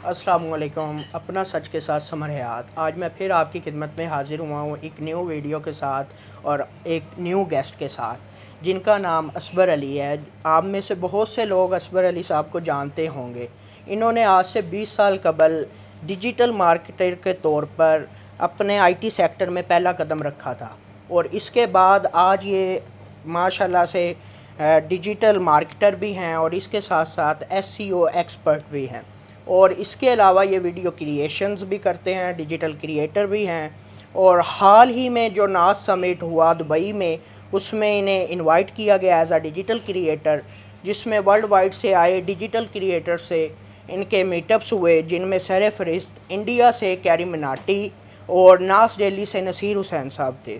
अस्सलामुअलैकुम। अपना सच के साथ समर हयात। आज मैं फिर आपकी खिदमत में हाज़िर हुआ हूँ एक न्यू वीडियो के साथ और एक न्यू गेस्ट के साथ जिनका नाम असबर अली है। आप में से बहुत से लोग असबर अली साहब को जानते होंगे। इन्होंने आज से 20 साल कबल डिजिटल मार्केटर के तौर पर अपने आईटी सेक्टर में पहला कदम रखा था और इसके बाद आज ये माशाल्लाह से डिजिटल मार्केटर भी हैं और इसके साथ साथ एसईओ एक्सपर्ट भी हैं और इसके अलावा ये वीडियो क्रिएशंस भी करते हैं, डिजिटल क्रिएटर भी हैं। और हाल ही में जो नास समिट हुआ दुबई में, उसमें इन्हें इनवाइट किया गया एज अ डिजिटल क्रिएटर, जिसमें वर्ल्ड वाइड से आए डिजिटल क्रिएटर से इनके मीटअप्स हुए, जिनमें सरफ़हरिस्त इंडिया से कैरी मिनाटी और नास दिल्ली से नसीर हुसैन साहब थे।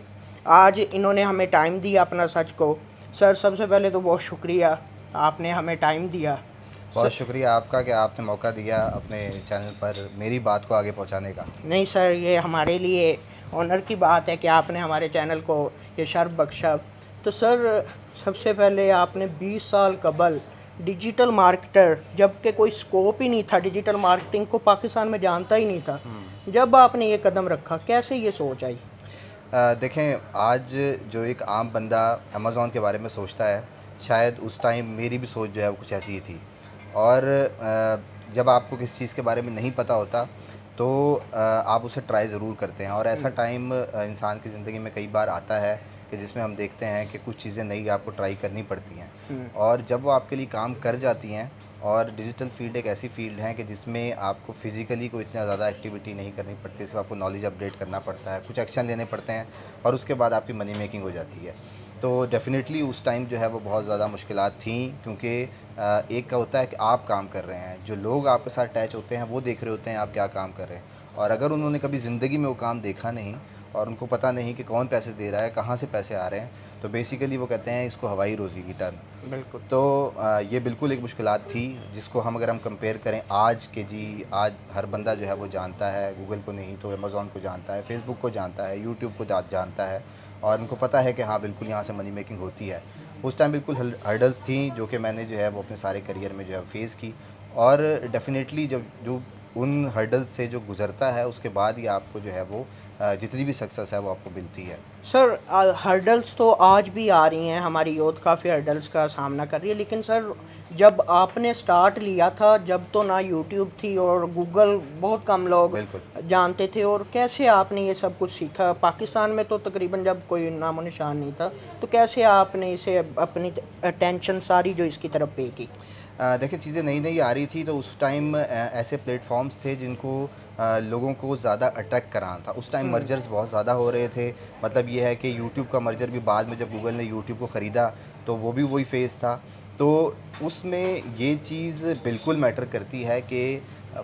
आज इन्होंने हमें टाइम दिया अपना सच को। सर, सबसे पहले तो बहुत शुक्रिया, आपने हमें टाइम दिया। बहुत शुक्रिया आपका कि आपने मौका दिया अपने चैनल पर मेरी बात को आगे पहुंचाने का। नहीं सर, ये हमारे लिए ऑनर की बात है कि आपने हमारे चैनल को ये शर्फ बख्शा। तो सर, सबसे पहले आपने 20 साल कबल डिजिटल मार्केटर, जबकि कोई स्कोप ही नहीं था, डिजिटल मार्केटिंग को पाकिस्तान में जानता ही नहीं था, जब आपने ये कदम रखा, कैसे ये सोच आई? देखें, आज जो एक आम बंदा अमेज़ॉन के बारे में सोचता है, शायद उस टाइम मेरी भी सोच जो है वो कुछ ऐसी ही थी। और जब आपको किसी चीज़ के बारे में नहीं पता होता तो आप उसे ट्राई ज़रूर करते हैं। और ऐसा टाइम इंसान की ज़िंदगी में कई बार आता है कि जिसमें हम देखते हैं कि कुछ चीज़ें नई आपको ट्राई करनी पड़ती हैं, और जब वो आपके लिए काम कर जाती हैं। और डिजिटल फ़ील्ड एक ऐसी फ़ील्ड है कि जिसमें आपको फ़िज़िकली कोई इतना ज़्यादा एक्टिविटी नहीं करनी पड़ती, सिर्फ आपको नॉलेज अपडेट करना पड़ता है, कुछ एक्शन लेने पड़ते हैं, और उसके बाद आपकी मनी मेकिंग हो जाती है। तो डेफ़िनेटली उस टाइम जो है वो बहुत ज़्यादा मुश्किलात थी, क्योंकि एक का होता है कि आप काम कर रहे हैं, जो लोग आपके साथ अटैच होते हैं वो देख रहे होते हैं आप क्या काम कर रहे हैं। और अगर उन्होंने कभी ज़िंदगी में वो काम देखा नहीं और उनको पता नहीं कि कौन पैसे दे रहा है, कहाँ से पैसे आ रहे हैं, तो बेसिकली वो कहते हैं इसको हवाई रोज़ी की टर्म। बिल्कुल। तो ये बिल्कुल एक मुश्किलात थी, जिसको हम अगर हम कंपेयर करें आज के, जी आज हर बंदा जो है वो जानता है, गूगल को नहीं तो अमेज़ॉन को जानता है, फ़ेसबुक को जानता है, यूट्यूब को जानता है, और उनको पता है कि हाँ बिल्कुल यहाँ से मनी मेकिंग होती है। उस टाइम बिल्कुल हर्डल्स थी जो कि मैंने जो है वो अपने सारे करियर में जो है फ़ेस की। और डेफ़िनेटली जब जो उन हर्डल्स से जो गुज़रता है उसके बाद ही आपको जो है वो जितनी भी सक्सेस है वो आपको मिलती है। सर, हर्डल्स तो आज भी आ रही हैं, हमारी यूथ काफ़ी हर्डल्स का सामना कर रही है, लेकिन सर, जब आपने स्टार्ट लिया था, जब तो ना यूट्यूब थी और गूगल बहुत कम लोग बिल्कुल। जानते थे, और कैसे आपने ये सब कुछ सीखा? पाकिस्तान में तो तकरीबन जब कोई नामो निशान नहीं था, तो कैसे आपने इसे अपनी अटेंशन सारी जो इसकी तरफ पे की? देखिए, चीज़ें नई नई आ रही थी तो उस टाइम ऐसे प्लेटफॉर्म्स थे जिनको लोगों को ज़्यादा अट्रैक्ट कराना था। उस टाइम हम्म। मर्जर्स बहुत ज़्यादा हो रहे थे। मतलब ये है कि यूट्यूब का मर्जर भी बाद में जब गूगल ने यूट्यूब को ख़रीदा तो वो भी वही फेज़ था। तो उसमें ये चीज़ बिल्कुल मैटर करती है कि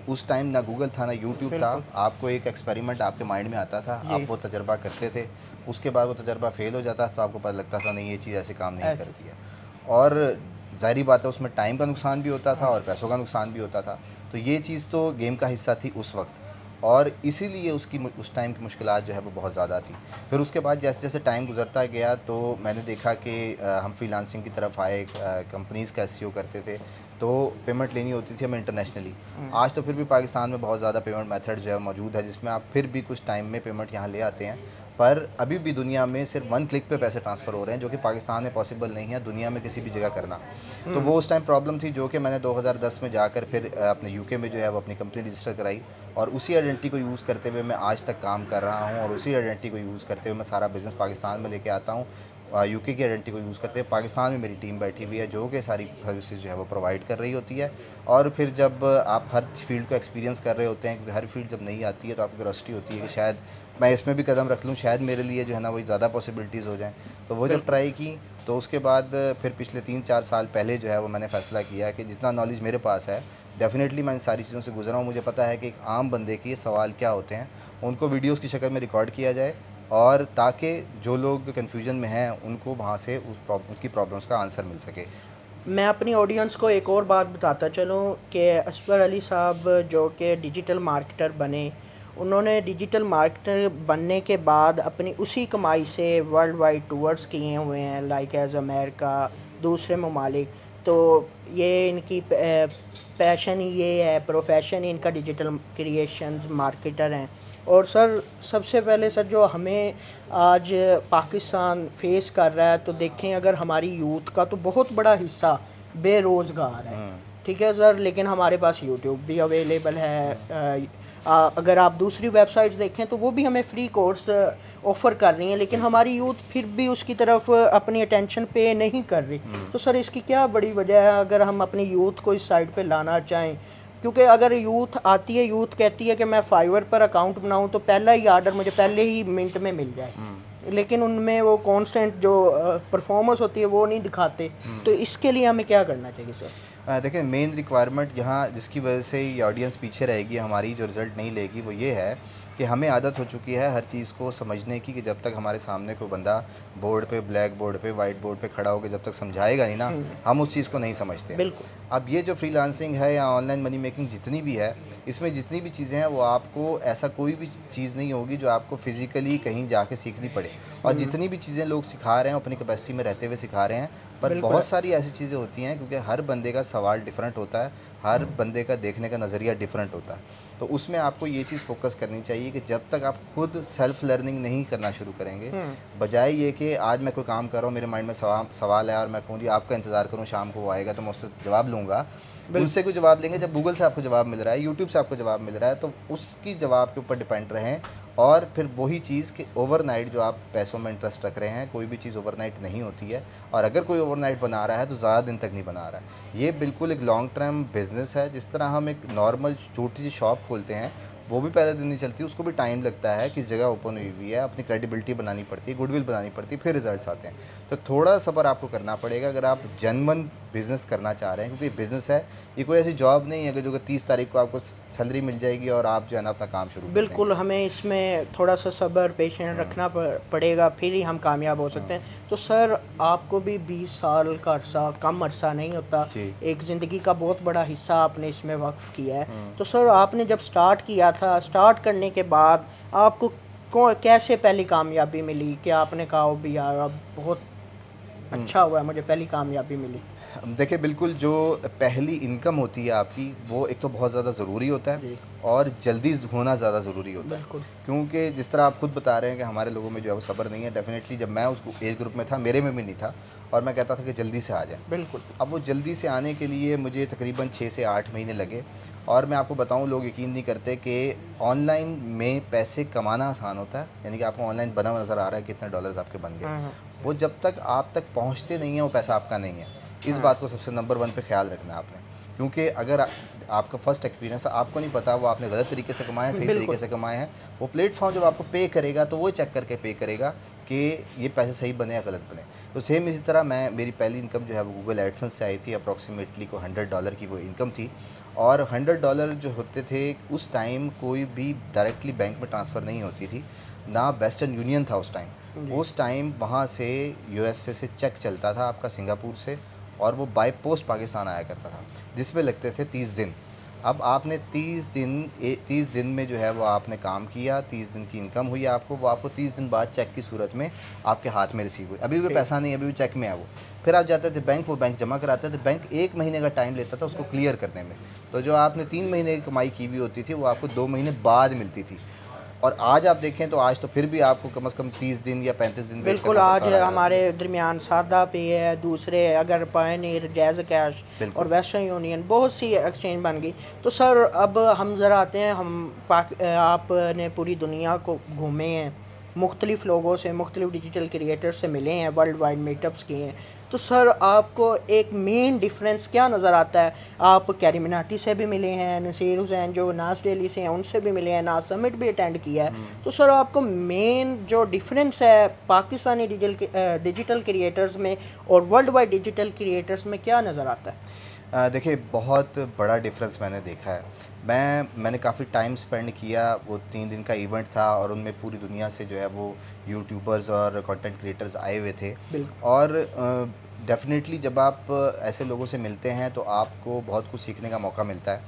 उस टाइम ना गूगल था ना यूट्यूब था। बिल्कुल। आपको एक एक्सपेरिमेंट आपके माइंड में आता था, जी। आप वो तजर्बा करते थे। उसके बाद वो तजर्बा फ़ेल हो जाता तो आपको पता लगता था नहीं, ये चीज़ ऐसे काम नहीं ऐसे। करती है। और ज़ाहिर बात है उसमें टाइम का नुकसान भी होता था हाँ। और पैसों का नुकसान भी होता था। तो ये चीज़ तो गेम का हिस्सा थी उस वक्त, और इसीलिए उस टाइम की मुश्किलात जो है वो बहुत ज़्यादा थी। फिर उसके बाद जैसे जैसे टाइम गुजरता गया तो मैंने देखा कि हम फ्रीलांसिंग की तरफ आए, कंपनीज़ का एसईओ करते थे, तो पेमेंट लेनी होती थी हमें इंटरनेशनली। आज तो फिर भी पाकिस्तान में बहुत ज़्यादा पेमेंट मेथड जो है मौजूद है, जिसमें आप फिर भी कुछ टाइम में पेमेंट यहाँ ले आते हैं। पर अभी भी दुनिया में सिर्फ 1 क्लिक पे पैसे ट्रांसफ़र हो रहे हैं, जो कि पाकिस्तान में पॉसिबल नहीं है दुनिया में किसी भी जगह करना। तो हम्म। वो उस टाइम प्रॉब्लम थी, जो कि मैंने 2010 में जाकर फिर अपने यूके में जो है वो अपनी कंपनी रजिस्टर कराई, और उसी आइडेंटिटी को यूज़ करते हुए मैं आज तक काम कर रहा हूँ, और उसी आइडेंटिटी को यूज़ करते हुए मैं सारा बिज़नेस पाकिस्तान में लेके आता हूँ। यूके की आइडेंटिटी को यूज़ करते हुए पाकिस्तान में मेरी टीम बैठी हुई है, जो कि सारी सर्विसेज जो है वो प्रोवाइड कर रही होती है। और फिर जब आप हर फील्ड को एक्सपीरियंस कर रहे होते हैं, क्योंकि हर फील्ड जब नहीं आती है तो आपकी क्यूरोसिटी होती है कि शायद मैं इसमें भी कदम रख लूँ, शायद मेरे लिए जो है ना वो ज़्यादा पॉसिबिलिटीज़ हो जाएँ। तो वो जब बिल्कुल। ट्राई की, तो उसके बाद फिर पिछले 3-4 साल पहले जो है वो मैंने फ़ैसला किया कि जितना नॉलेज मेरे पास है, डेफ़िनेटली मैं इन सारी चीज़ों से गुज़रा हूँ। मुझे पता है कि एक आम बंदे के ये सवाल क्या होते हैं, उनको वीडियोज़ की शक्ल में रिकॉर्ड किया जाए, और ताकि जो लोग कन्फ्यूजन में हैं उनको वहाँ से उनकी प्रॉब्लम्स का आंसर मिल सके। मैं अपनी ऑडियंस को एक और बात बताता चलूँ कि असगर अली साहब जो कि डिजिटल मार्केटर बने, उन्होंने डिजिटल मार्केटर बनने के बाद अपनी उसी कमाई से वर्ल्ड वाइड टूर्स किए हुए हैं, लाइक एज़ अमेरिका, दूसरे ममालिक। तो ये इनकी पैशन ही ये है, प्रोफेशन ही इनका डिजिटल क्रिएशंस मार्केटर हैं। और सर सबसे पहले सर जो हमें आज पाकिस्तान फेस कर रहा है, तो देखें अगर हमारी यूथ का तो बहुत बड़ा हिस्सा बेरोज़गार है, ठीक है सर, लेकिन हमारे पास यूट्यूब भी अवेलेबल है। अगर आप दूसरी वेबसाइट्स देखें तो वो भी हमें फ्री कोर्स ऑफ़र कर रही हैं, लेकिन हमारी यूथ फिर भी उसकी तरफ अपनी अटेंशन पे नहीं कर रही। तो सर इसकी क्या बड़ी वजह है अगर हम अपनी यूथ को इस साइड पे लाना चाहें? क्योंकि अगर यूथ आती है, यूथ कहती है कि मैं फाइवर पर अकाउंट बनाऊं तो पहला ही आर्डर मुझे पहले ही मिनट में मिल जाए, लेकिन उनमें वो कांस्टेंट जो परफॉर्मेंस होती है वो नहीं दिखाते। तो इसके लिए हमें क्या करना चाहिए सर? देखिए, मेन रिक्वायरमेंट यहाँ जिसकी वजह से ये ऑडियंस पीछे रहेगी, हमारी जो रिज़ल्ट नहीं लेगी, वो ये है कि हमें आदत हो चुकी है हर चीज़ को समझने की, कि जब तक हमारे सामने कोई बंदा बोर्ड पे, ब्लैक बोर्ड पे, वाइट बोर्ड पे खड़ा होकर जब तक समझाएगा नहीं ना, हम उस चीज़ को नहीं समझते। बिल्कुल। अब ये जो फ्रीलांसिंग है या ऑनलाइन मनी मेकिंग जितनी भी है, इसमें जितनी भी चीज़ें हैं वो आपको ऐसा कोई भी चीज़ नहीं होगी जो आपको फिज़िकली कहीं जाके सीखनी पड़े। और जितनी भी चीज़ें लोग सिखा रहे हैं अपनी कैपेसिटी में रहते हुए सिखा रहे हैं, पर बिल्कुल। बहुत सारी ऐसी चीज़ें होती हैं, क्योंकि हर बंदे का सवाल डिफरेंट होता है, हर बंदे का देखने का नज़रिया डिफरेंट होता है। तो उसमें आपको ये चीज़ फोकस करनी चाहिए कि जब तक आप खुद सेल्फ लर्निंग नहीं करना शुरू करेंगे, बजाय ये कि आज मैं कोई काम कर रहा हूँ, मेरे माइंड में सवाल है और मैं कहूँ जी आपका इंतज़ार करूँ, शाम को वो आएगा तो मैं उससे जवाब लूँगा, उनसे कोई जवाब लेंगे। जब गूगल से आपको जवाब मिल रहा है, यूट्यूब से आपको जवाब मिल रहा है, तो उसकी जवाब के ऊपर डिपेंड रहें। और फिर वही चीज़ कि ओवरनाइट जो आप पैसों में इंटरेस्ट रख रहे हैं, कोई भी चीज़ ओवरनाइट नहीं होती है, और अगर कोई ओवरनाइट बना रहा है तो ज़्यादा दिन तक नहीं बना रहा है। ये बिल्कुल एक लॉन्ग टर्म बिज़नेस है। जिस तरह हम एक नॉर्मल छोटी सी शॉप खोलते हैं, वो भी पहले दिन नहीं चलती, उसको भी टाइम लगता है, किस जगह ओपन हुई हुई है, अपनी क्रेडिबिलिटी बनानी पड़ती है, गुडविल बनानी पड़ती है, फिर रिजल्ट्स आते हैं। तो थोड़ा सब्र आपको करना पड़ेगा अगर आप जेन्युइन बिज़नेस करना चाह रहे हैं, क्योंकि बिज़नेस है, ये कोई ऐसी जॉब नहीं है कि जो 30 तारीख को आपको सैलरी मिल जाएगी और आप जो है ना अपना काम शुरू कर देंगे। बिल्कुल, हमें इसमें थोड़ा सा सब्र, पेशेंस रखना पड़ेगा, फिर ही हम कामयाब हो सकते हैं। तो सर आपको भी 20 साल का अरसा कम अरसा नहीं होता, जी। एक ज़िंदगी का बहुत बड़ा हिस्सा आपने इसमें वक्फ किया है। तो सर आपने जब स्टार्ट किया था, स्टार्ट करने के बाद आपको कैसे पहली कामयाबी मिली कि आपने कहा ओ भी यार अब बहुत अच्छा हुआ है, मुझे पहली कामयाबी मिली? देखिए, बिल्कुल जो पहली इनकम होती है आपकी, वो एक तो बहुत ज़्यादा ज़रूरी होता है जी। और जल्दी होना ज़्यादा ज़रूरी होता है। बिल्कुल। क्योंकि जिस तरह आप खुद बता रहे हैं कि हमारे लोगों में जो है वो सब्र नहीं है, डेफ़िनेटली जब मैं उस एज ग्रुप में था, मेरे में भी नहीं था, और मैं कहता था कि जल्दी से आ जाए। बिल्कुल। अब वो जल्दी से आने के लिए मुझे तकरीबन 6 से 8 महीने लगे। और मैं आपको बताऊं, लोग यकीन नहीं करते कि ऑनलाइन में पैसे कमाना आसान होता है, यानी कि आपको ऑनलाइन बना हुआ नज़र आ रहा है कितने डॉलर्स आपके बन गए। वो जब तक आप तक पहुंचते नहीं हैं, वो पैसा आपका नहीं है। इस बात को सबसे नंबर 1 पे ख्याल रखना है आपने, क्योंकि अगर आपका फर्स्ट एक्सपीरियंस है, आपको नहीं पता वो आपने गलत तरीके से कमाए हैं, सही तरीके से कमाए हैं। वो प्लेटफॉर्म जब आपको पे करेगा तो वो चेक करके पे करेगा कि ये पैसे सही बने या गलत बने। तो सेम इसी तरह मेरी पहली इनकम जो है वो गूगल एडसेंस से आई थी, अप्रॉक्सीमेटली को $100 की वो इनकम थी। और $100 जो होते थे उस टाइम, कोई भी डायरेक्टली बैंक में ट्रांसफ़र नहीं होती थी, ना वेस्टर्न यूनियन था उस टाइम। उस टाइम वहाँ से यूएसए से चेक चलता था आपका, सिंगापुर से, और वो बाय पोस्ट पाकिस्तान आया करता था, जिसमें लगते थे 30 दिन। अब आपने 30 दिन में जो है वो आपने काम किया, 30 दिन की इनकम हुई आपको, वो आपको 30 दिन बाद चेक की सूरत में आपके हाथ में रिसीव हुई। अभी भी पैसा नहीं है, अभी भी चेक में है वो। फिर आप जाते थे बैंक, वो बैंक जमा कराते थे, बैंक 1 महीने का टाइम लेता था उसको क्लियर करने में। तो जो आपने 3 महीने की कमाई की हुई होती थी, वो आपको 2 महीने बाद मिलती थी। और आज आप देखें तो आज तो फिर भी आपको कम से कम 30 दिन या 35 दिन वेट बिल्कुल, करना आज पड़ता है। हमारे दरमियान सादा पे है, दूसरे अगर पायनियर, जैज़ कैश और वेस्टर्न यूनियन बहुत सी एक्सचेंज बन गई। तो सर अब हम ज़रा आते हैं, आपने पूरी दुनिया को घूमे हैं, मुख्तलिफ़ लोगों से, मुख्तलिफ़ डिजिटल क्रिएटर्स से मिले हैं, वर्ल्ड वाइड मीटअप्स किए हैं। तो सर आपको एक मेन डिफरेंस क्या नज़र आता है? आप कैरी मिनाटी से भी मिले हैं, नसीर हुसैन जो नाज डेली से हैं उनसे भी मिले हैं, नाज समिट भी अटेंड किया है। तो सर आपको मेन जो डिफरेंस है पाकिस्तानी डिजिटल क्रिएटर्स में और वर्ल्ड वाइड डिजिटल क्रिएटर्स में क्या नज़र आता है? देखिए, बहुत बड़ा डिफरेंस मैंने देखा है। मैंने काफ़ी टाइम स्पेंड किया, वो 3 दिन का इवेंट था और उनमें पूरी दुनिया से जो है वो यूट्यूबर्स और कंटेंट क्रिएटर्स आए हुए थे। और डेफ़िनेटली जब आप ऐसे लोगों से मिलते हैं तो आपको बहुत कुछ सीखने का मौका मिलता है।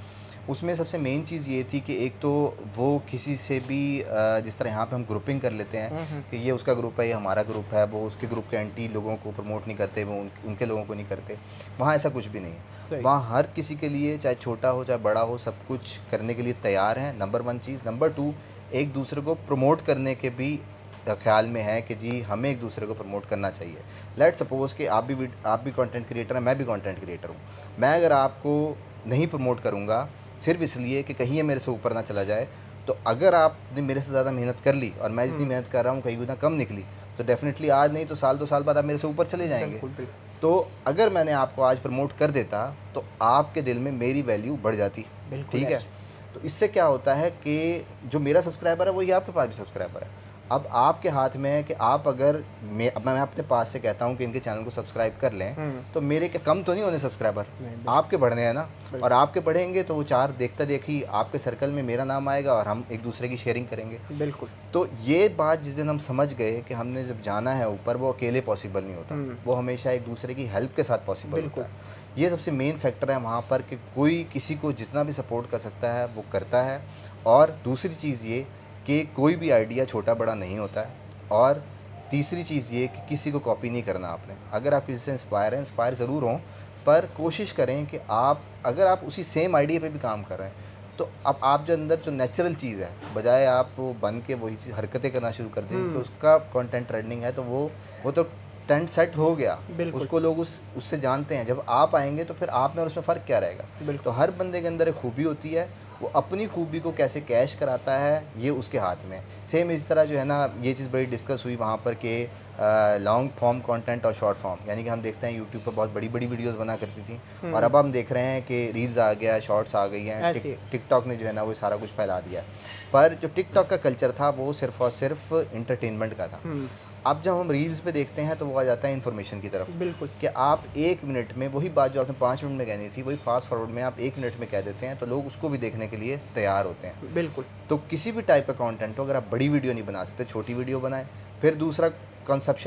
उसमें सबसे मेन चीज़ ये थी कि एक तो वो किसी से भी जिस तरह यहाँ पे हम ग्रुपिंग कर लेते हैं कि ये उसका ग्रुप है, ये हमारा ग्रुप है, वो उसके ग्रुप के एंटी लोगों को प्रमोट नहीं करते, वो उनके लोगों को नहीं करते। वहाँ ऐसा कुछ भी नहीं है। सही। वहाँ हर किसी के लिए, चाहे छोटा हो चाहे बड़ा हो, सब कुछ करने के लिए तैयार हैं, नंबर 1 चीज़। नंबर 2, एक दूसरे को प्रमोट करने के भी ख्याल में है कि जी हमें एक दूसरे को प्रमोट करना चाहिए। लेट्स सपोज़ कि आप भी कंटेंट क्रिएटर हैं, मैं भी कंटेंट क्रिएटर हूँ। मैं अगर आपको नहीं प्रमोट करूँगा सिर्फ इसलिए कि कहीं ये मेरे से ऊपर ना चला जाए, तो अगर आपने मेरे से ज़्यादा मेहनत कर ली और मैं जितनी मेहनत कर रहा हूँ कहीं गुना कम निकली, तो डेफ़िनेटली आज नहीं तो साल 2 साल बाद आप मेरे से ऊपर चले जाएंगे। बिल्कुल, बिल्कुल। तो अगर मैंने आपको आज प्रमोट कर देता तो आपके दिल में मेरी वैल्यू बढ़ जाती। बिल्कुल ठीक है? ऐसे। तो इससे क्या होता है कि जो मेरा सब्सक्राइबर है वही आपके पास भी सब्सक्राइबर है। अब आपके हाथ में है कि आप अगर मैं अपने पास से कहता हूँ कि इनके चैनल को सब्सक्राइब कर लें, तो मेरे के कम तो नहीं होने सब्सक्राइबर, नहीं, बिल्कुल। आपके बढ़ने हैं ना। बिल्कुल। और आपके बढ़ेंगे तो वो 4 देखता देखी आपके सर्कल में मेरा नाम आएगा और हम एक दूसरे की शेयरिंग करेंगे। बिल्कुल। तो ये बात जिस दिन हम समझ गए कि हमने जब जाना है ऊपर, वो अकेले पॉसिबल नहीं होता, वो हमेशा एक दूसरे की हेल्प के साथ पॉसिबल होता बिल्कुल। है। ये सबसे मेन फैक्टर है वहाँ पर कि कोई किसी को जितना भी सपोर्ट कर सकता है वो करता है। और दूसरी चीज़ ये कि कोई भी आइडिया छोटा बड़ा नहीं होता है। और तीसरी चीज़ ये कि किसी को कॉपी नहीं करना आपने। अगर आप किसी से इंस्पायर ज़रूर हों, पर कोशिश करें कि आप अगर आप उसी सेम आइडिया पे भी काम कर रहे हैं, तो अब आप जो अंदर जो नेचुरल चीज़ है, बजाय आप वो बन के वही चीज़ हरकतें करना शुरू कर दें कि उसका कंटेंट ट्रेंडिंग है, तो वो तो ट्रेंड सेट हो गया, बिल्कुल। उसको लोग उससे जानते हैं। जब आप आएंगे तो फिर आप में और उसमें फ़र्क क्या रहेगा? तो बिल्कुल। हर बंदे के अंदर एक खूबी होती है, वो अपनी खूबी को कैसे कैश कराता है ये उसके हाथ में है। सेम इस तरह जो है ना, ये चीज़ बड़ी डिस्कस हुई वहाँ पर कि लॉन्ग फॉर्म कंटेंट और शॉर्ट फॉर्म, यानी कि हम देखते हैं यूट्यूब पर बहुत बड़ी बड़ी वीडियोस बना करती थी, और अब हम देख रहे हैं कि रील्स आ गया, शॉर्ट्स आ गई हैं, ऐसे ही। टिकटॉक ने जो है ना वो सारा कुछ फैला दिया है। पर जो टिकटॉक का कल्चर था वो सिर्फ और सिर्फ इंटरटेनमेंट का था। अब जब हम रील्स पे देखते हैं तो वो आ जाता है इन्फॉर्मेशन की तरफ, बिल्कुल। कि आप 1 मिनट में वही बात जो आपने 5 मिनट में कहनी थी, वही फास्ट फॉरवर्ड में आप 1 मिनट में कह देते हैं, तो लोग उसको भी देखने के लिए तैयार होते हैं। बिल्कुल। तो किसी भी टाइप का कंटेंट हो, अगर आप बड़ी वीडियो नहीं बना सकते, छोटी वीडियो बनाएं। फिर दूसरा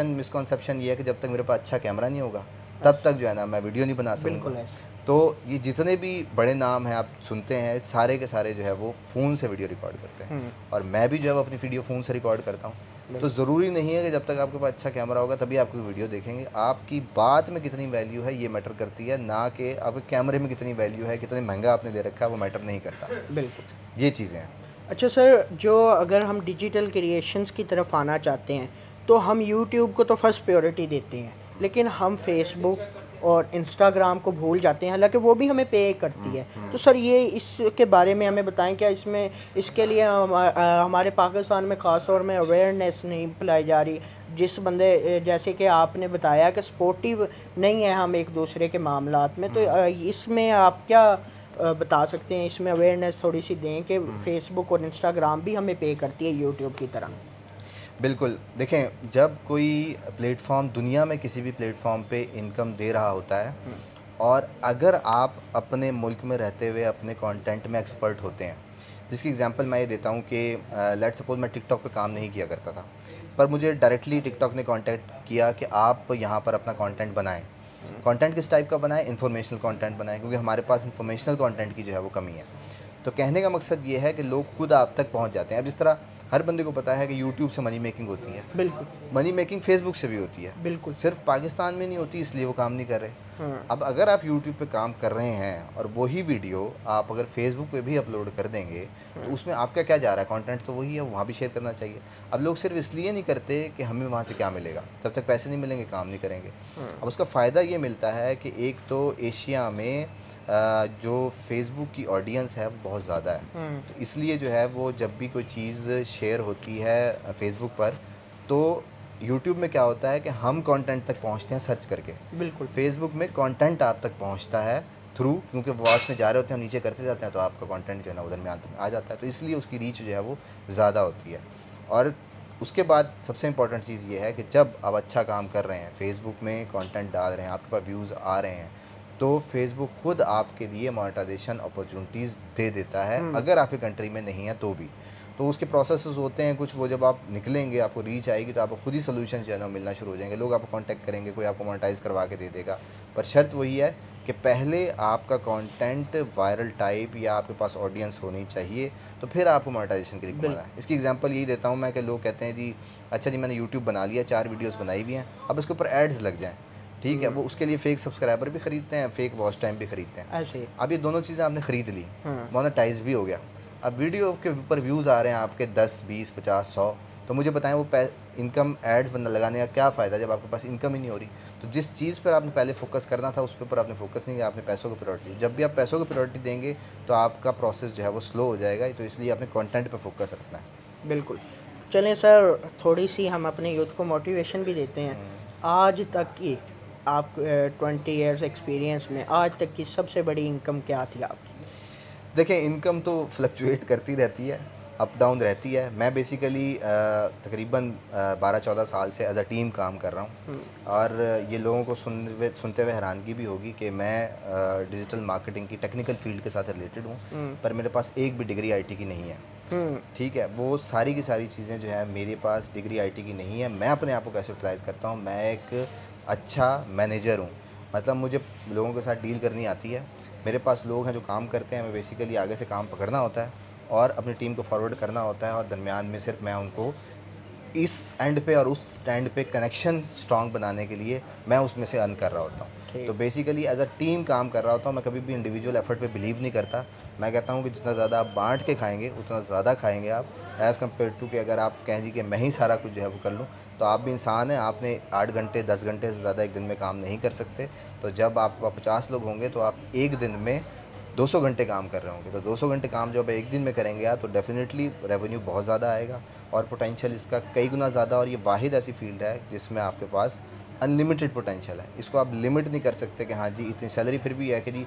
मिसकॉन्सेप्शन ये है कि जब तक मेरे पास अच्छा कैमरा नहीं होगा तब तक जो है ना मैं वीडियो नहीं बना बिल्कुल सकूँगा। ऐसे। तो ये जितने भी बड़े नाम हैं आप सुनते हैं, सारे के सारे जो है वो फ़ोन से वीडियो रिकॉर्ड करते हैं, और मैं भी जो है वो अपनी वीडियो फ़ोन से रिकॉर्ड करता हूँ। तो ज़रूरी नहीं है कि जब तक आपके पास अच्छा कैमरा होगा तभी आपकी वीडियो देखेंगे। आपकी बात में कितनी वैल्यू है ये मैटर करती है, ना कि आपके कैमरे में कितनी वैल्यू है, कितने महंगा आपने ले रखा है, वो मैटर नहीं करता। बिल्कुल। ये चीज़ें हैं। अच्छा सर, जो अगर हम डिजिटल क्रिएशंस की तरफ आना चाहते हैं तो हम यूट्यूब को तो फर्स्ट प्रायोरिटी देते हैं, लेकिन हम फेसबुक और इंस्टाग्राम को भूल जाते हैं, हालांकि वो भी हमें पे करती है। तो सर ये इसके बारे में हमें बताएं, क्या इसमें इसके लिए हमारे पाकिस्तान में ख़ास तौर में अवेयरनेस नहीं फैलाई जा रही? जिस बंदे जैसे कि आपने बताया कि सपोर्टिव नहीं है हम एक दूसरे के मामलात में, तो इसमें आप क्या बता सकते हैं, इसमें अवेयरनेस थोड़ी सी दें कि फेसबुक और इंस्टाग्राम भी हमें पे करती है यूट्यूब की तरह? बिल्कुल, देखें, जब कोई प्लेटफ़ॉर्म दुनिया में किसी भी प्लेटफ़ॉर्म पे इनकम दे रहा होता है, और अगर आप अपने मुल्क में रहते हुए अपने कंटेंट में एक्सपर्ट होते हैं, जिसकी एग्जांपल मैं ये देता हूँ कि लेट्स सपोज़ मैं टिकटॉक पे काम नहीं किया करता था, पर मुझे डायरेक्टली टिकटॉक ने कांटेक्ट किया कि आप यहाँ पर अपना कंटेंट बनाएँ। कंटेंट किस टाइप का बनाएँ? इन्फॉर्मेशनल कंटेंट बनाएँ, क्योंकि हमारे पास इन्फॉर्मेशनल कंटेंट की जो है वो कमी है। तो कहने का मकसद ये है कि लोग खुद आप तक पहुंच जाते हैं। अब जिस तरह हर बंदे को पता है कि यूट्यूब से मनी मेकिंग होती है, बिल्कुल। मनी मेकिंग फेसबुक से भी होती है, बिल्कुल। सिर्फ पाकिस्तान में नहीं होती इसलिए वो काम नहीं कर रहे। अब अगर आप यूट्यूब पे काम कर रहे हैं और वही वीडियो आप अगर फेसबुक पे भी अपलोड कर देंगे, तो उसमें आपका क्या जा रहा है? कंटेंट तो वही है, वहाँ भी शेयर करना चाहिए। अब लोग सिर्फ इसलिए नहीं करते कि हमें वहाँ से क्या मिलेगा, जब तक पैसे नहीं मिलेंगे काम नहीं करेंगे। अब उसका फ़ायदा ये मिलता है कि एक तो एशिया में जो फेसबुक की ऑडियंस है वो बहुत ज़्यादा है, तो इसलिए जो है वो जब भी कोई चीज़ शेयर होती है फेसबुक पर, तो यूट्यूब में क्या होता है कि हम कंटेंट तक पहुंचते हैं सर्च करके, बिल्कुल। फेसबुक में कंटेंट आप तक पहुंचता है थ्रू, क्योंकि वॉच में जा रहे होते हैं, हम नीचे करते जाते हैं, तो आपका कंटेंट जो है ना उधर में अंत में आ जाता है, तो इसलिए उसकी रीच जो है वो ज़्यादा होती है। और उसके बाद सबसे इंपॉर्टेंट चीज़ ये है कि जब आप अच्छा काम कर रहे हैं, फेसबुक में कंटेंट डाल रहे हैं, आपके पास व्यूज़ आ रहे हैं, तो फेसबुक खुद आपके लिए मोनेटाइजेशन अपॉर्चुनिटीज़ दे देता है, अगर आपकी कंट्री में नहीं है तो भी। तो उसके प्रोसेसेस होते हैं कुछ, वो जब आप निकलेंगे, आपको रीच आएगी, तो आपको खुद ही सोल्यूशन जो है ना मिलना शुरू हो जाएंगे, लोग आपको कांटेक्ट करेंगे, कोई आपको मोनेटाइज़ करवा के दे देगा। पर शर्त वही है कि पहले आपका कंटेंट वायरल टाइप या आपके पास ऑडियंस होनी चाहिए, तो फिर आपको मोनेटाइजेशन के लिए कमाना है। इसकी एग्जांपल यही देता हूँ मैं कि लोग कहते हैं जी अच्छा जी मैंने यूट्यूब बना लिया, 4 वीडियोस बनाई हुई हैं, अब इसके ऊपर एड्स लग जाएँ, ठीक है, वो उसके लिए फेक सब्सक्राइबर भी खरीदते हैं, फेक वॉच टाइम भी खरीदते हैं। ऐसे। अब ये दोनों चीज़ें आपने ख़रीद ली, हाँ। मोनेटाइज भी हो गया, अब वीडियो के ऊपर व्यूज़ आ रहे हैं आपके 10, 20, 50, 100, तो मुझे बताएं वो इनकम एड्स बंदा लगाने का क्या फ़ायदा जब आपके पास इनकम ही नहीं हो रही। तो जिस चीज़ पर आपने पहले फोकस करना था उस के ऊपर आपने फोकस नहीं किया, आपने पैसों को प्रायोरिटी। जब भी आप पैसों को प्रायोरिटी देंगे तो आपका प्रोसेस जो है वो स्लो हो जाएगा, तो इसलिए आपने कंटेंट पे फोकस रखना है। बिल्कुल। चलें सर, थोड़ी-सी हम अपने यूथ को मोटिवेशन भी देते हैं। आज तक की आप 20 इयर्स एक्सपीरियंस में आज तक की सबसे बड़ी इनकम क्या थी आपकी? देखिए इनकम तो फ्लक्चुएट करती रहती है, अप डाउन रहती है। मैं बेसिकली तकरीबन 12-14 साल से एज अ टीम काम कर रहा हूँ, और ये लोगों को सुनते हुए हैरानगी भी होगी कि मैं डिजिटल मार्केटिंग की टेक्निकल फील्ड के साथ रिलेटेड हूँ, पर मेरे पास एक भी डिग्री आईटी की नहीं है। ठीक है, वो सारी की सारी चीज़ें जो है मेरे पास डिग्री आईटी की नहीं है। मैं अपने आप को कैसे यूटिलाइज़ करता हूँ, मैं एक अच्छा मैनेजर हूँ, मतलब मुझे लोगों के साथ डील करनी आती है। मेरे पास लोग हैं जो काम करते हैं, मैं बेसिकली आगे से काम पकड़ना होता है और अपनी टीम को फॉरवर्ड करना होता है, और दरमियान में सिर्फ मैं उनको इस एंड पे और उस एंड पे कनेक्शन स्ट्रॉन्ग बनाने के लिए मैं उसमें से अर्न कर रहा होता हूँ। तो ठीक। बेसिकली एज अ टीम काम कर रहा होता हूँ। मैं कभी भी इंडिविजुअल एफर्ट पे बिलीव नहीं करता। मैं कहता हूँ कि जितना ज़्यादा आप बांट के खाएंगे उतना ज़्यादा खाएंगे आप, एज़ कम्पेयर टू कि अगर आप कहें जी कि मैं ही सारा कुछ जो है वो कर लूँ, तो आप भी इंसान हैं, आपने 8 घंटे 10 घंटे से ज़्यादा एक दिन में काम नहीं कर सकते। तो जब आप 50 लोग होंगे तो आप एक दिन में 200 घंटे काम कर रहे होंगे, तो 200 घंटे काम जब एक दिन में करेंगे आप, तो डेफिनेटली रेवेन्यू बहुत ज़्यादा आएगा और पोटेंशियल इसका कई गुना ज़्यादा। और ये वाहिद ऐसी फील्ड है जिसमें आपके पास अनलिमिटेड पोटेंशियल है, इसको आप लिमिट नहीं कर सकते कि हाँ जी इतनी सैलरी। फिर भी है कि जी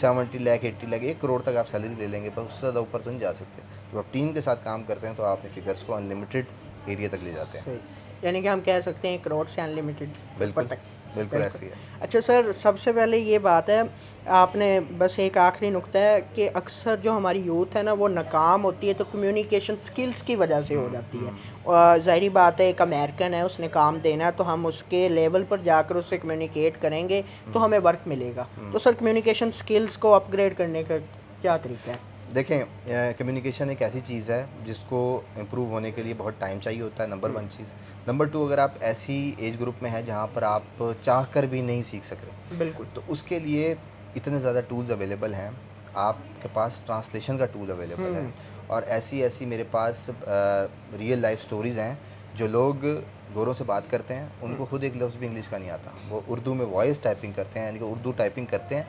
70 लाख 80 लाख 1 करोड़ तक आप सैलरी ले लेंगे, पर उससे ज़्यादा ऊपर तो नहीं जा सकते। जब आप टीम के साथ काम करते हैं तो आप अपने फिगर्स को अनलिमिटेड एरिया तक ले जाते हैं। सही। यानी कि हम कह सकते हैं करोड़ से अनलिमिटेड ऊपर बिल्कुल, तक। बिल्कुल बिल्कुल। ऐसी है। अच्छा सर, सबसे पहले ये बात है, आपने बस एक आखिरी नुक्ता है कि अक्सर जो हमारी यूथ है ना वो नाकाम होती है तो कम्युनिकेशन स्किल्स की वजह से हो जाती है। और ज़ाहिरी बात है, एक अमेरिकन है, उसने काम देना है तो हम उसके लेवल पर जाकर उससे कम्युनिकेट करेंगे तो हमें वर्क मिलेगा। तो सर कम्युनिकेशन स्किल्स को अपग्रेड करने का क्या तरीका है? देखें कम्युनिकेशन एक ऐसी चीज़ है जिसको इम्प्रूव होने के लिए बहुत टाइम चाहिए होता है, नंबर 1 चीज़। नंबर 2, अगर आप ऐसी एज ग्रुप में हैं जहाँ पर आप चाह कर भी नहीं सीख सक रहे, बिल्कुल। तो उसके लिए इतने ज़्यादा टूल्स अवेलेबल हैं। आपके पास ट्रांसलेशन का टूल अवेलेबल है, और ऐसी ऐसी मेरे पास रियल लाइफ स्टोरीज़ हैं। जो लोग गोरों से बात करते हैं उनको खुद एक लफ्ज़ भी इंग्लिश का नहीं आता, वो उर्दू में वॉइस टाइपिंग करते हैं, यानी कि उर्दू टाइपिंग करते हैं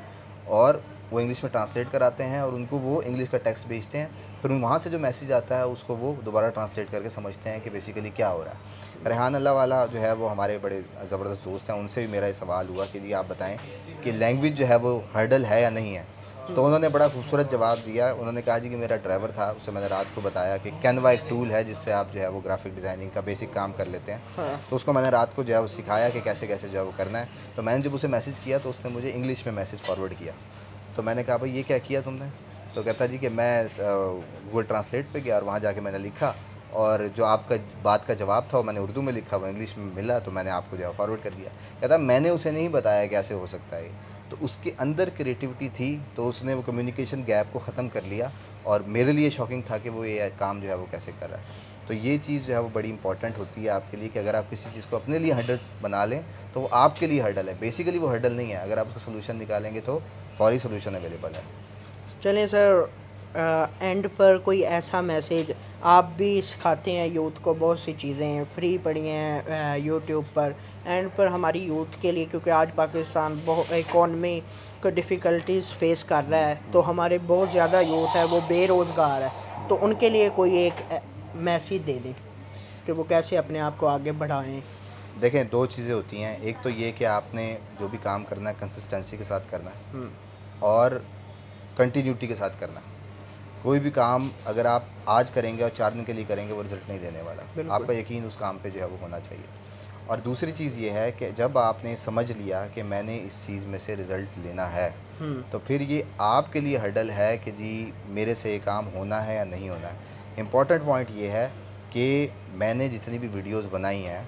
और वो इंग्लिश में ट्रांसलेट कराते हैं, और उनको वो इंग्लिश का टेक्स्ट भेजते हैं। फिर वहाँ से जो मैसेज आता है उसको वो दोबारा ट्रांसलेट करके समझते हैं कि बेसिकली क्या हो रहा है। रेहान अल्लाह वाला जो है वो हमारे बड़े ज़बरदस्त दोस्त हैं, उनसे भी मेरा ये सवाल हुआ कि जी आप बताएं कि लैंग्वेज जो है वो हर्डल है या नहीं है। तो उन्होंने बड़ा खूबसूरत जवाब दिया। उन्होंने कहा जी कि मेरा ड्राइवर था, उससे मैंने रात को बताया कि कैनवा एक टूल है जिससे आप जो है वो ग्राफिक डिज़ाइनिंग का बेसिक काम कर लेते हैं। हाँ। तो उसको मैंने रात को जो है वो सिखाया कि कैसे कैसे जो है वो करना है। तो मैंने जब उसे मैसेज किया तो उसने मुझे इंग्लिश में मैसेज फॉरवर्ड किया। तो मैंने कहा भाई ये क्या किया तुमने? तो कहता जी कि मैं गूगल ट्रांसलेट पे गया और वहाँ जाके मैंने लिखा, और जो आपका बात का जवाब था वो मैंने उर्दू में लिखा, वो इंग्लिश में मिला, तो मैंने आपको जो है फॉरवर्ड कर दिया। कहता मैंने उसे नहीं बताया कैसे हो सकता है ये। तो उसके अंदर क्रिएटिविटी थी, तो उसने वो कम्युनिकेशन गैप को ख़त्म कर लिया, और मेरे लिए शॉकिंग था कि वो ये काम जो है वो कैसे कर रहा है। तो ये चीज़ जो है वो बड़ी इंपॉर्टेंट होती है आपके लिए कि अगर आप किसी चीज़ को अपने लिए हर्डल्स बना लें तो वो आपके लिए हर्डल है, बेसिकली वो हर्डल नहीं है। अगर आप उसका सोल्यूशन निकालेंगे तो फौरी सोल्यूशन अवेलेबल है। चलें सर, एंड पर कोई ऐसा मैसेज, आप भी सिखाते हैं यूथ को बहुत सी चीज़ें फ्री पड़ी हैं यूट्यूब पर, एंड पर हमारी यूथ के लिए, क्योंकि आज पाकिस्तान बहुत इकॉनमी को डिफ़िकल्टीज फेस कर रहा है तो हमारे बहुत ज़्यादा यूथ है वो बेरोज़गार है, तो उनके लिए कोई एक मैसेज दे दें कि वो कैसे अपने आप को आगे बढ़ाएं। देखें 2 चीज़ें होती हैं, एक तो ये कि आपने जो भी काम करना है कंसिस्टेंसी के साथ करना है, और कंटिन्यूटी के साथ करना है। कोई भी काम अगर आप आज करेंगे और 4 दिन के लिए करेंगे वो रिज़ल्ट नहीं देने वाला। बिल्कुल। आपका यकीन उस काम पे जो है वो होना चाहिए। और दूसरी चीज़ ये है कि जब आपने समझ लिया कि मैंने इस चीज़ में से रिज़ल्ट लेना है, तो फिर ये आपके लिए हर्डल है कि जी मेरे से ये काम होना है या नहीं होना है। इम्पॉर्टेंट पॉइंट ये है कि मैंने जितनी भी वीडियोज़ बनाई हैं,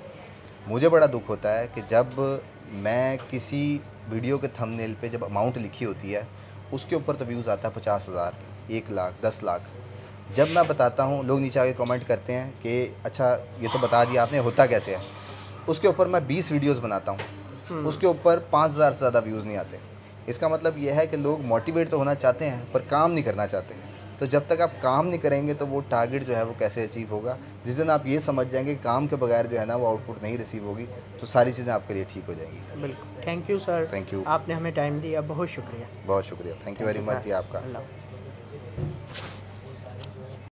मुझे बड़ा दुःख होता है कि जब मैं किसी वीडियो के थंबनेल पे जब अमाउंट लिखी होती है उसके ऊपर तो व्यूज़ आता है 50,000, 1 लाख, 10 लाख। जब मैं बताता हूँ लोग नीचे आके कमेंट करते हैं कि अच्छा ये तो बता दिया आपने, होता कैसे है। उसके ऊपर मैं 20 वीडियोज़ बनाता हूँ, उसके ऊपर 5,000 से ज़्यादा व्यूज़ नहीं आते। इसका मतलब ये है कि लोग मोटिवेट तो होना चाहते हैं पर काम नहीं करना चाहते। तो जब तक आप काम नहीं करेंगे तो वो टारगेट जो है वो कैसे अचीव होगा। जिस दिन आप ये समझ जाएंगे कि काम के बगैर जो है ना वो आउटपुट नहीं रिसीव होगी, तो सारी चीज़ें आपके लिए ठीक हो जाएंगी। बिल्कुल, thank you sir. Thank you, आपने हमें टाइम दिया, बहुत शुक्रिया। बहुत शुक्रिया। थैंक यू वेरी मच जी आपका। अल्लाह।